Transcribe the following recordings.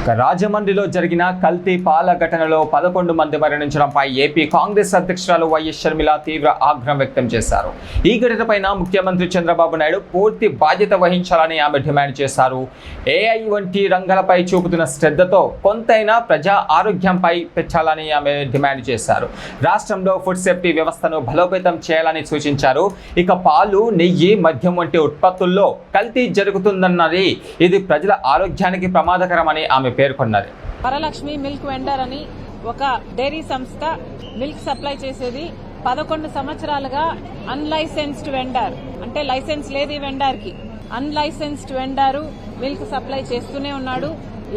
రాజమండ్రిలో జరిగిన కల్తీ పాల ఘటనలో 11 మంది మరణించడంపై ఏపీ కాంగ్రెస్ అధ్యక్షురాలు వైఎస్ షర్మిల తీవ్ర ఆగ్రహం వ్యక్తం చేశారు. ఈ ఘటనపై ముఖ్యమంత్రి చంద్రబాబు నాయుడు పూర్తి బాధ్యత వహించాలని ఆమె డిమాండ్ చేశారు. ఏఐ వంటి రంగాలపై చూపుతున్న శ్రద్ధతో కొంతైనా ప్రజా ఆరోగ్యంపై పెట్టాలని ఆమె డిమాండ్ చేశారు. రాష్ట్రంలో ఫుడ్ సేఫ్టీ వ్యవస్థను బలోపేతం చేయాలని సూచించారు. ఇక పాలు, నెయ్యి, మద్యం వంటి ఉత్పత్తుల్లో కల్తీ జరుగుతుందన్నది ఇది ప్రజల ఆరోగ్యానికి ప్రమాదకరమని ఆమె పేర్కొన్నారు. వరలక్ష్మి మిల్క్ వెండర్ అని ఒక డైరీ సంస్థ మిల్క్ సప్లై చేసేది 11 సంవత్సరాలుగా అన్లైసెన్స్డ్ వెండర్, అంటే లైసెన్స్ లేదు ఈ వెండర్ కి, అన్లైసెన్స్డ్ వెండర్ మిల్క్ సప్లై చేస్తూనే ఉన్నాడు.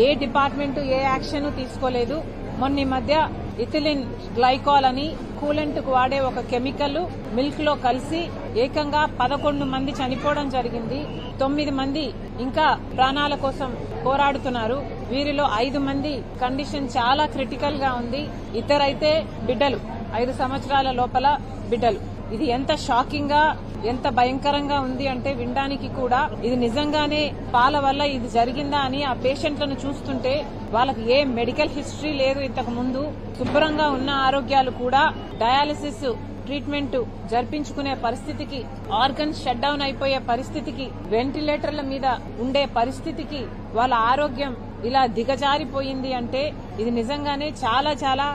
ఏ డిపార్ట్మెంట్ ఏ యాక్షన్ తీసుకోలేదు. మొన్న మధ్య ఇథిలిన్ గ్లైకాల్ అని కూలెంట్ కు వాడే ఒక కెమికల్ మిల్క్ లో కలిసి ఏకంగా 11 మంది చనిపోవడం జరిగింది. 9 మంది ఇంకా ప్రాణాల కోసం పోరాడుతున్నారు. వీరిలో 5 మంది కండిషన్ చాలా క్రిటికల్ గా ఉంది. ఇద్దరైతే బిడ్డలు, 5 సంవత్సరాల లోపల బిడ్డలు. ఇది ఎంత షాకింగ్ గా, ఎంత భయంకరంగా ఉంది అంటే వినడానికి కూడా ఇది నిజంగానే పాల వల్ల ఇది జరిగిందా అని ఆ పేషెంట్లను చూస్తుంటే వాళ్ళకి ఏ మెడికల్ హిస్టరీ లేదు ఇంతకు ముందు. శుభ్రంగా ఉన్న ఆరోగ్యాలు కూడా డయాలసిస్ ట్రీట్మెంట్ జరిపించుకునే పరిస్థితికి, ఆర్గన్స్ షట్ డౌన్ అయిపోయే పరిస్థితికి, వెంటిలేటర్ల మీద ఉండే పరిస్థితికి వాళ్ళ ఆరోగ్యం ఇలా దిగజారిపోయింది అంటే ఇది నిజంగానే చాలా చాలా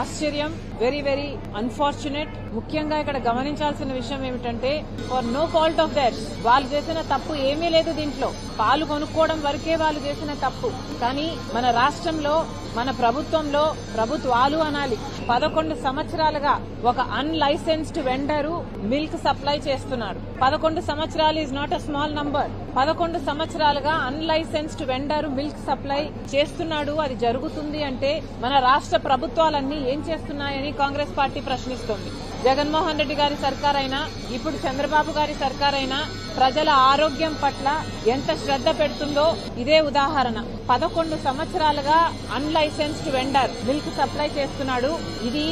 ఆశ్చర్యం. Very very unfortunate. ముఖ్యంగా ఇక్కడ గమనించాల్సిన విషయం ఏమిటంటే for no fault of that, వాళ్ళు చేసిన తప్పు ఏమీ లేదు దీంట్లో. పాలు కొనుక్కోవడం వరకే వాళ్ళు చేసిన తప్పు. కానీ మన రాష్ట్రంలో, మన ప్రభుత్వంలో, ప్రభుత్వాలు అనాలి, 11 సంవత్సరాలుగా ఒక అన్లైసెన్స్డ్ వెండరు మిల్క్ సప్లై చేస్తున్నాడు. 11 సంవత్సరాలు is not a small number. 11 సంవత్సరాలుగా అన్లైసెన్స్డ్ వెండర్ మిల్క్ సప్లై చేస్తున్నాడు. అది జరుగుతుంది అంటే మన రాష్ట్ర ప్రభుత్వాలన్నీ ఏం చేస్తున్నాయని కాంగ్రెస్ పార్టీ ప్రశ్నిస్తోంది. జగన్మోహన్ రెడ్డి గారి సర్కార్ అయినా, ఇప్పుడు చంద్రబాబు గారి సర్కార్ అయినా ప్రజల ఆరోగ్యం పట్ల ఎంత శ్రద్ధ పెడుతుందో ఇదే ఉదాహరణ. 11 సంవత్సరాలుగా అన్లైసెన్స్డ్ వెండర్ మిల్క్ సప్లై చేస్తున్నాడు. ఇది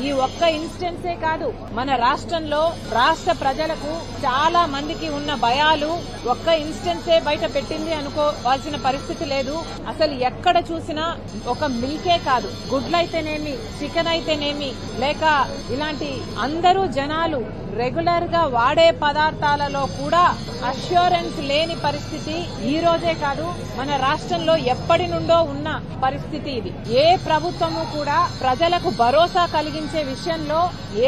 ఈ ఒక్క ఇన్స్టెన్సే కాదు, మన రాష్ట్రంలో రాష్ట్ర ప్రజలకు చాలా మందికి ఉన్న భయాలు ఒక్క ఇన్స్టెన్సే బయట పెట్టింది అనుకోవాల్సిన పరిస్థితి లేదు. అసలు ఎక్కడ చూసినా ఒక మిల్కే కాదు, గుడ్లైతేనేమి, చికెన్ అయితేనేమి, లేక ఇలాంటి అందరూ జనాలు రెగ్యులర్ గా వాడే పదార్థాలలో కూడా అష్యూరెన్స్ లేని పరిస్థితి ఈ రోజే కాదు, మన రాష్ట్రంలో ఎప్పటి నుండో ఉన్న పరిస్థితి ఇది. ఏ ప్రభుత్వము కూడా ప్రజలకు భరోసా కలిగించే విషయంలో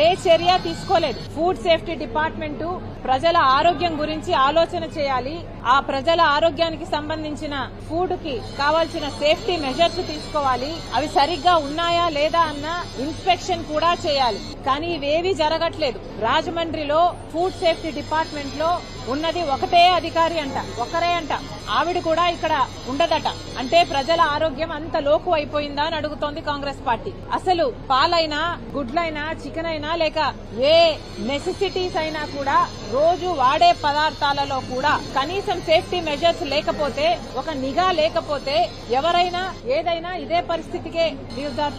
ఏ చర్య తీసుకోలేదు. ఫుడ్ సేఫ్టీ డిపార్ట్మెంట్ ప్రజల ఆరోగ్యం గురించి ఆలోచన చేయాలి. ఆ ప్రజల ఆరోగ్యానికి సంబంధించిన ఫుడ్ కి కావాల్సిన సేఫ్టీ మెజర్స్ తీసుకోవాలి. అవి సరిగ్గా ఉన్నాయా లేదా అన్న ఇన్స్పెక్షన్ కూడా చేయాలి. కానీ ఇవేవీ జరగట్లేదు. రాజమండ్రిలో ఫుడ్ సేఫ్టీ డిపార్ట్మెంట్ లో ఉన్నది ఒకటే అధికారి అంట, ఒకరే అంట. ఆవిడ కూడా ఇక్కడ ఉండదట. అంటే ప్రజల ఆరోగ్యం అంత లోకు అయిపోయిందా అని అడుగుతోంది కాంగ్రెస్ పార్టీ. అసలు పాలైనా, గుడ్లైనా, చికెన్ అయినా, లేక ఏ నెసెసిటీస్ అయినా కూడా రోజు వాడే పదార్థాలలో కూడా కనీసం సేఫ్టీ మెజర్స్ లేకపోతే, ఒక నిఘా లేకపోతే ఎవరైనా ఏదైనా ఇదే పరిస్థితికే దిగజారు